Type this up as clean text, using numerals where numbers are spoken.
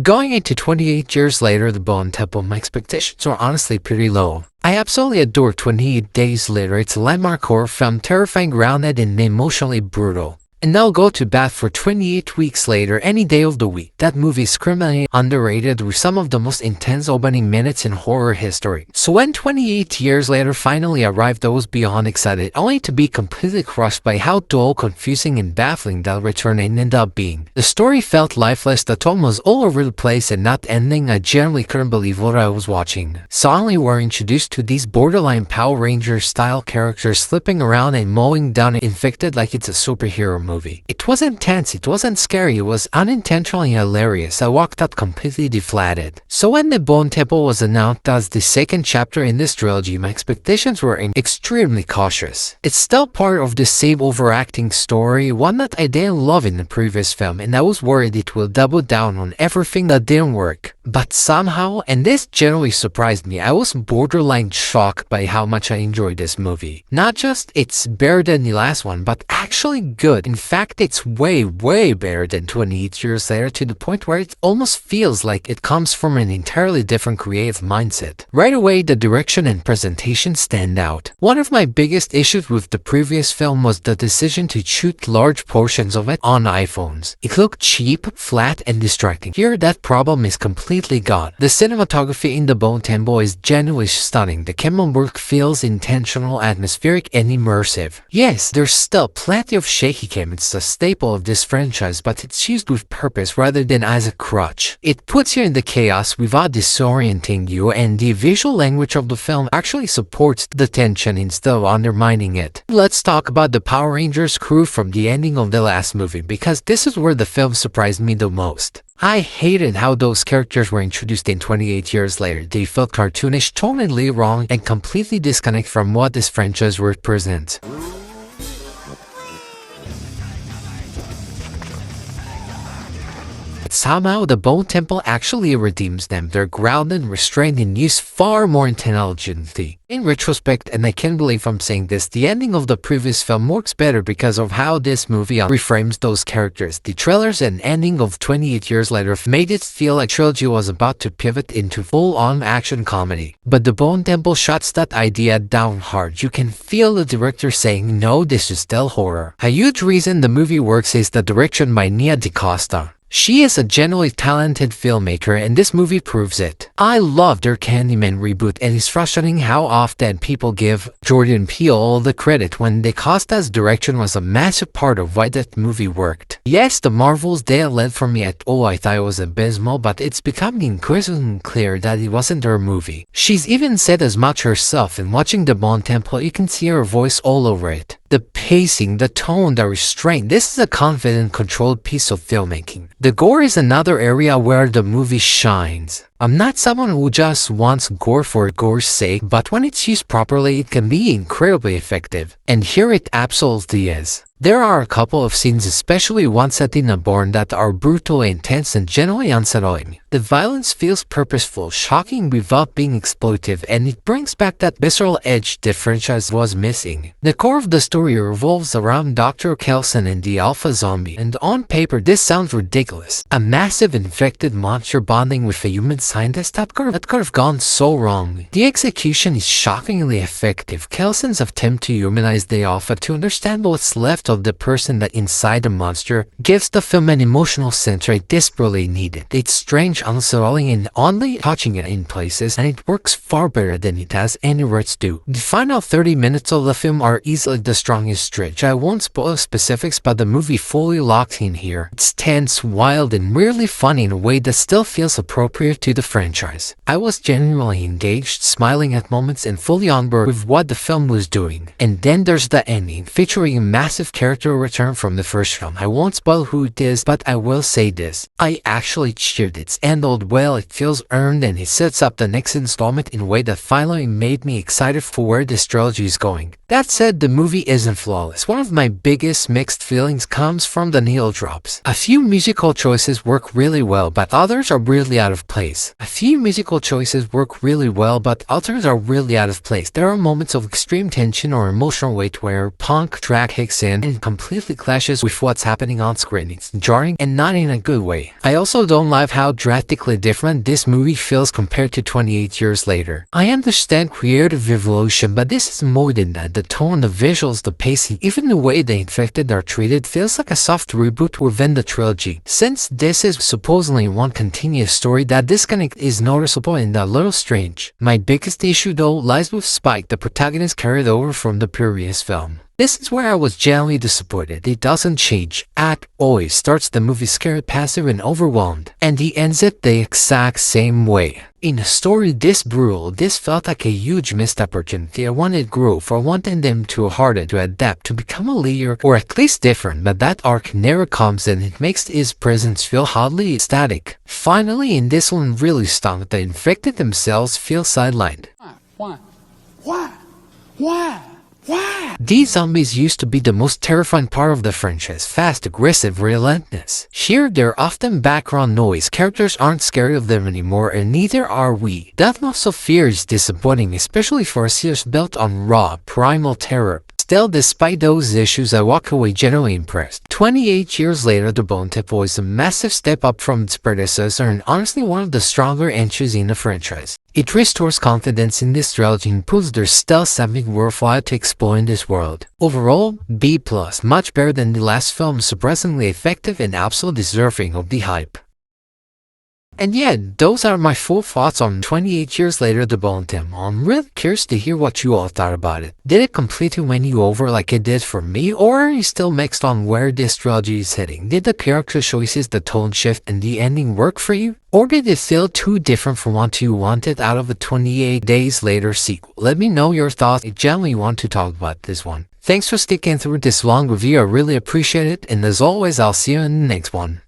Going into 28 years later, The Bone Temple, my expectations were honestly pretty low. I absolutely adore 28 Days Later. It's a landmark horror film, terrifying, grounded, and emotionally brutal. And I'll go to bat for 28 Weeks Later any day of the week. That movie is criminally underrated with some of the most intense opening minutes in horror history. So when 28 years later finally arrived, I was beyond excited, only to be completely crushed by how dull, confusing, and baffling that return ended up being. The story felt lifeless, the tone was all over the place and not ending. I generally couldn't believe what I was watching. Suddenly we're introduced to these borderline Power Rangers style characters flipping around and mowing down infected like it's a superhero movie. It wasn't tense, it wasn't scary, it was unintentionally hilarious. I walked out completely deflated. So when The Bone Temple was announced as the second chapter in this trilogy, my expectations were extremely cautious. It's still part of the same overacting story, one that I didn't love in the previous film, and I was worried it will double down on everything that didn't work. But somehow, and this genuinely surprised me, I was borderline shocked by how much I enjoyed this movie. Not just it's better than the last one, but actually good. In fact, it's way better than 28 years later, to the point where it almost feels like it comes from an entirely different creative mindset. Right away, the direction and presentation stand out. One of my biggest issues with the previous film was the decision to shoot large portions of it on iPhones. It looked cheap, flat, and distracting. Here, that problem is completely gone. The cinematography in The Bone Temple is genuinely stunning. The camera work feels intentional, atmospheric, and immersive. Yes, there's still plenty of shaky cam. It's a staple of this franchise, but it's used with purpose rather than as a crutch. It puts you in the chaos without disorienting you, and the visual language of the film actually supports the tension instead of undermining it. Let's talk about the Power Rangers crew from the ending of the last movie, because this is where the film surprised me the most. I hated how those characters were introduced in 28 years later. They felt cartoonish, totally wrong, and completely disconnected from what this franchise represents. Somehow, The Bone Temple actually redeems them. They're grounded, restrained, and used far more intelligently. In retrospect, and I can't believe I'm saying this, the ending of the previous film works better because of how this movie reframes those characters. The trailers and ending of 28 years later made it feel like trilogy was about to pivot into full-on action comedy. But The Bone Temple shuts that idea down hard. You can feel the director saying, no, this is still horror. A huge reason the movie works is the direction by Nia DaCosta. She is a genuinely talented filmmaker, and this movie proves it. I loved her Candyman reboot, and it's frustrating how often people give Jordan Peele all the credit when DaCosta's direction was a massive part of why that movie worked. Yes, the Marvels didn't land for me at all. I thought it was abysmal, but it's becoming increasingly clear that it wasn't her movie. She's even said as much herself, and watching The Bone Temple, you can see her voice all over it. The pacing, the tone, the restraint, this is a confident, controlled piece of filmmaking. The gore is another area where the movie shines. I'm not someone who just wants gore for gore's sake, but when it's used properly, it can be incredibly effective. And here it absolutely is. There are a couple of scenes, especially one set in a barn, that are brutal, intense, and generally unsettling. The violence feels purposeful, shocking without being exploitive, and it brings back that visceral edge the franchise was missing. The core of the story revolves around Dr. Kelson and the Alpha Zombie, and on paper this sounds ridiculous. A massive infected monster bonding with a human scientist, that could have gone so wrong. The execution is shockingly effective. Kelson's attempt to humanize the Alpha, to understand what's left of the person that inside the monster, gives the film an emotional center it desperately needed. It's strange, unsettling, and oddly touching in places, and it works far better than it has any rights to. The final 30 minutes of the film are easily the strongest stretch. I won't spoil specifics, but the movie fully locks in here. It's tense, wild, and weirdly funny in a way that still feels appropriate to the franchise. I was genuinely engaged, smiling at moments, and fully on board with what the film was doing. And then there's the ending, featuring a massive character return from the first film. I won't spoil who it is, but I will say this. I actually cheered. It's ended well, it feels earned, and it sets up the next installment in a way that finally made me excited for where this trilogy is going. That said, the movie isn't flawless. One of my biggest mixed feelings comes from the needle drops. A few musical choices work really well, but others are weirdly out of place. sense. A few musical choices work really well, but others are really out of place. There are moments of extreme tension or emotional weight where punk track kicks in and completely clashes with what's happening on screen. It's jarring and not in a good way. I also don't like how drastically different this movie feels compared to 28 years later. I understand creative evolution, but this is more than that. The tone, the visuals, the pacing, even the way the infected are treated feels like a soft reboot within the trilogy. Since this is supposedly one continuous story, that disconnect is noticeable and a little strange. My biggest issue though lies with Spike, the protagonist carried over from the previous film. This is where I was genuinely disappointed. It doesn't change at all. It starts the movie scared, passive, and overwhelmed, and he ends it the exact same way. In a story this brutal, this felt like a huge missed opportunity. I wanted growth. I wanted them to harden, to adapt, to become a leader, or at least different, but that arc never comes and it makes his presence feel oddly static. Finally, in this one really stunk. The infected themselves feel sidelined. Why? Why? Why? These zombies used to be the most terrifying part of the franchise. Fast, aggressive, relentless. Here, they're often background noise. Characters aren't scared of them anymore, and neither are we. That loss of fear is disappointing, especially for a series built on raw, primal terror. Still, despite those issues, I walk away genuinely impressed. 28 years later, The Bone Temple is a massive step up from its predecessor and honestly one of the stronger entries in the franchise. It restores confidence in this trilogy and proves there's still something worthwhile to explore in this world. Overall, B+, much better than the last film, surprisingly effective and absolutely deserving of the hype. And yeah, those are my full thoughts on 28 years later, The Bone Temple. I'm really curious to hear what you all thought about it. Did it completely win you over like it did for me, or are you still mixed on where this trilogy is heading? Did the character choices, the tone shift, and the ending work for you? Or did it feel too different from what you wanted out of a 28 Days Later sequel? Let me know your thoughts. I genuinely want to talk about this one. Thanks for sticking through this long review. I really appreciate it, and as always, I'll see you in the next one.